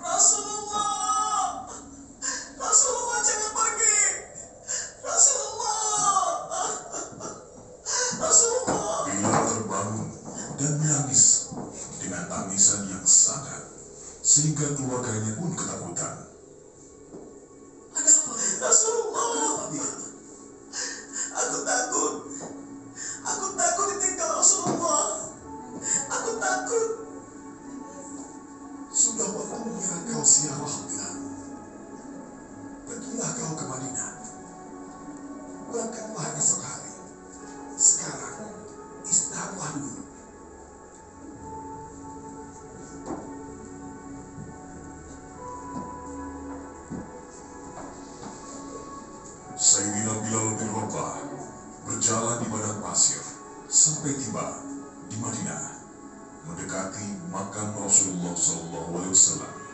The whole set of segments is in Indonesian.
Rasulullah, Rasulullah jangan pergi. Rasulullah, Rasulullah. Bilal terbangun dan menangis dengan tangisan yang sangat, sehingga keluarganya pun ketakutan. Ada apa? Rasulullah, aku takut. Aku takut ditinggal Rasulullah. Aku takut. Sudah waktunya kau ziarah Bilal. Pergilah kau ke Madinah. Berangkatlah esok hari. Sekarang istirahatlah dulu. Sayyidina Bilal bin Rabah berjalan di padang pasir sampai tiba di Madinah, mendekati makam Rasulullah SAW.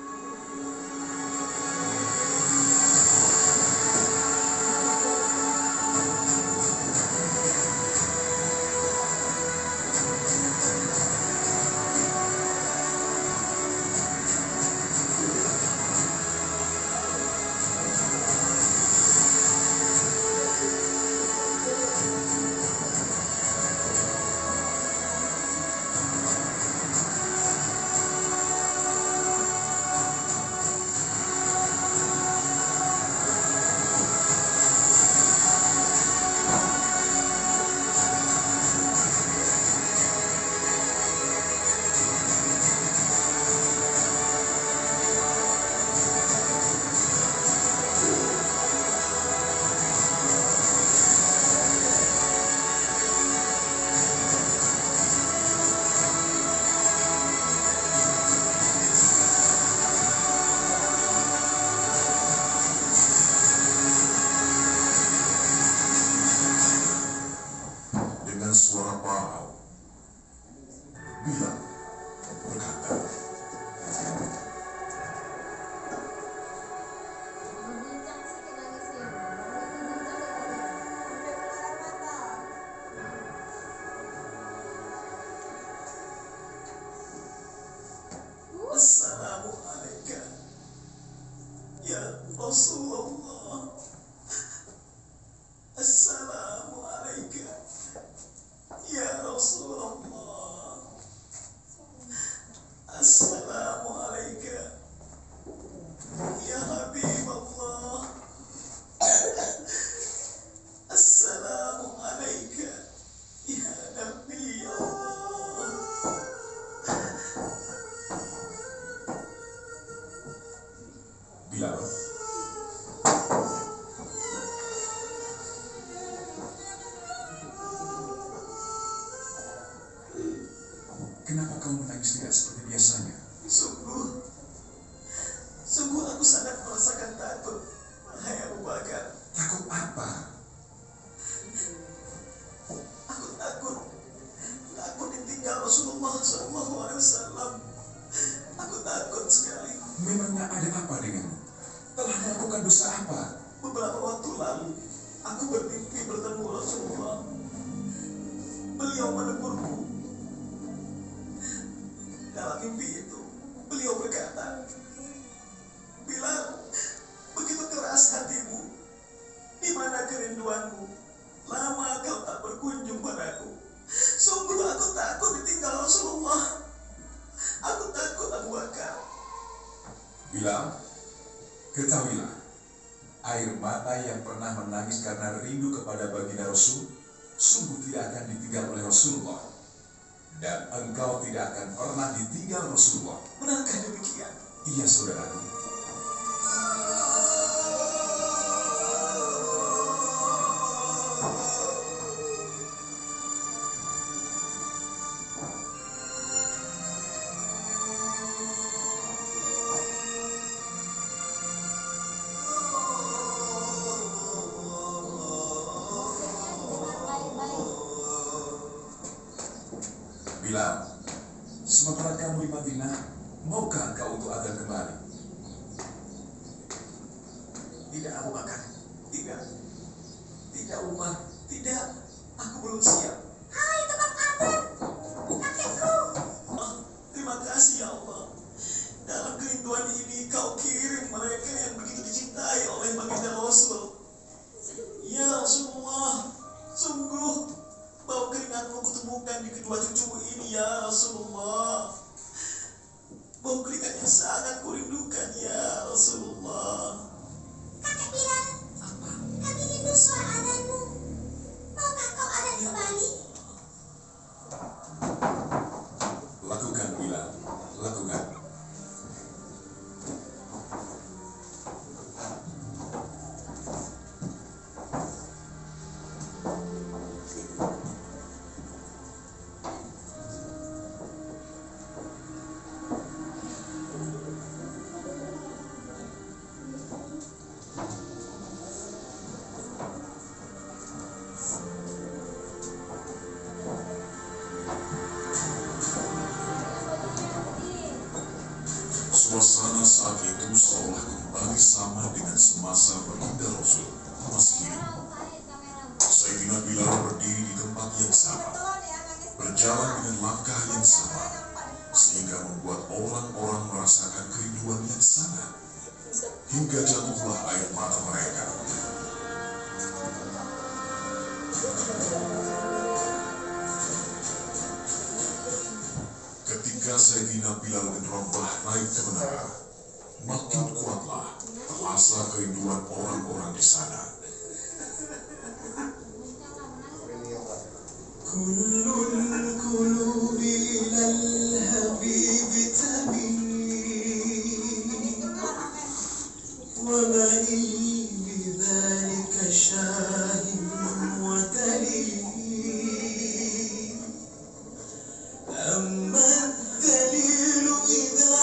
Dengan suara parau, Bilal berkata, Assalamualaikum ya Rasulullah. Assalamualaikum ya Rasulullah. Assalamualaikum ya Habibullah. Assalamualaikum ya Nabi Allah. Bilal, kenapa kau menangis tidak seperti biasanya? Sungguh aku sangat merasakan takut, wahai Abu Bakar. Takut apa? Aku takut ditinggal Rasulullah SAW. Aku takut sekali. Memangnya ada apa denganmu? Telah melakukan dosa apa? Beberapa waktu lalu, aku bermimpi bertemu Rasulullah. Beliau menegurku. Dalam mimpi itu, beliau berkata, Bilal, begitu keras hatimu. Di mana kerinduanmu? Lama kau tak berkunjung padaku. Sungguh aku takut ditinggal Rasulullah. Aku takut Abu Bakar. Bilal, ketahuilah, air mata yang pernah menangis karena rindu kepada baginda Rasul sungguh tidak akan ditinggal oleh Rasulullah, dan engkau tidak akan pernah ditinggal Rasulullah. Benarkah demikian? Iya, saudaraku. Bilal, sementara kamu di Madinah, maukah engkau untuk azan kembali? Tidak, Abu Bakar. Tidak. Tidak, Umar. Tidak. Aku belum siap. Hai tukang azan, kakekku. Terima kasih ya Allah. dalam kerinduan ini kau kirim mereka yang begitu dicintai oleh baginda Rasul. Ya Rasulullah, sungguh bau keringatmu kutemukan di kedua cucumu ini ya Rasulullah. Bau keringat yang sangat kurindukan ya Rasulullah. Kakek Bilal, kami rindu suara adhanmu. Maukah kau adhan kembali? Lakukan, Bilal, lakukan. Suasana saat itu seolah kembali sama dengan semasa baginda Rasul masih hidup. Sayyidina Bilal berdiri di tempat yang sama, berjalan dengan langkah yang sama, sehingga membuat orang-orang merasakan kerinduan yang sangat, hingga jatuhlah air mata mereka. Ketika Sayyidina Bilal bin Rabah naik ke menara, makin kuatlah terasa kerinduan orang-orang di sana. Kullul qulubi ilal habibi tamil, wa ma'i bidzalika syahid wa dalil. أما الدليل إذا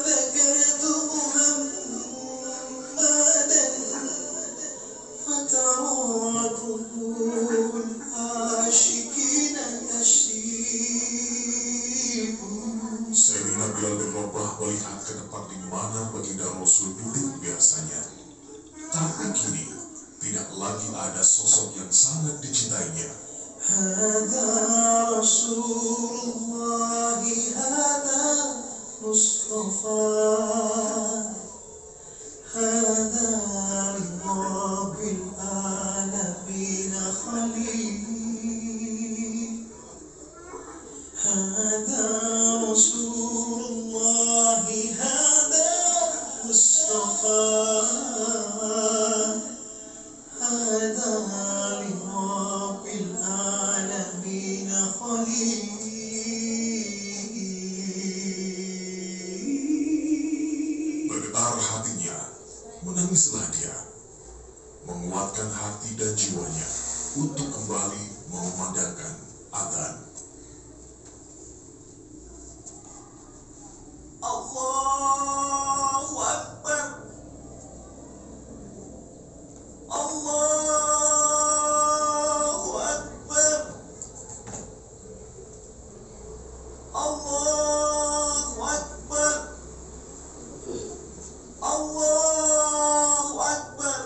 ذكرت محمدا فترى قلوب العاشقين تشريب. Sayyidina Bilal bin Rabah melihat ke tempat di mana baginda Rasul duduk biasanya. Tapi kini tidak lagi ada sosok yang sangat dicintainya. هذا رسول الله هذا مصطفى هذا رب العالمين خليل هذا رسول الله هذا مصطفى هذا رب العالمين خليل. Bergetar hatinya, menangislah dia, menguatkan hati dan jiwanya untuk kembali mengumandangkan adzan. Allahu Akbar. Allahu Akbar. Allahu Akbar. Allahu Akbar.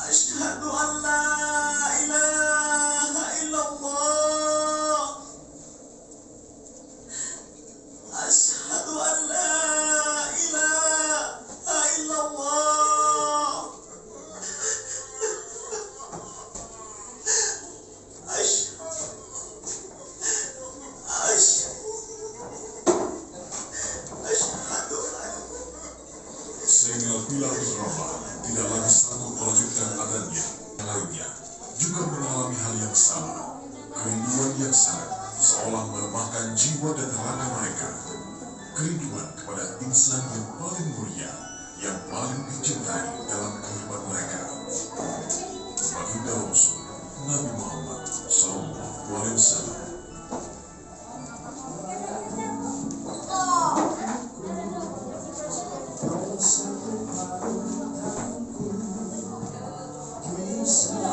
Asyhadu an la ilaha illallah. Asyhadu an la ilaha illallah. Asyhadu an. Sehingga Bilal bin Rabah tidak lagi sanggup melanjutkan adzannya. Yang lainnya juga mengalami hal yang sama. Kerinduan yang sangat seolah melemahkan jiwa dan raga mereka. Kerinduan kepada insan yang paling mulia, yang paling dicintai dalam kehidupan mereka. Baginda Rasul Nabi Muhammad SAW. Yes.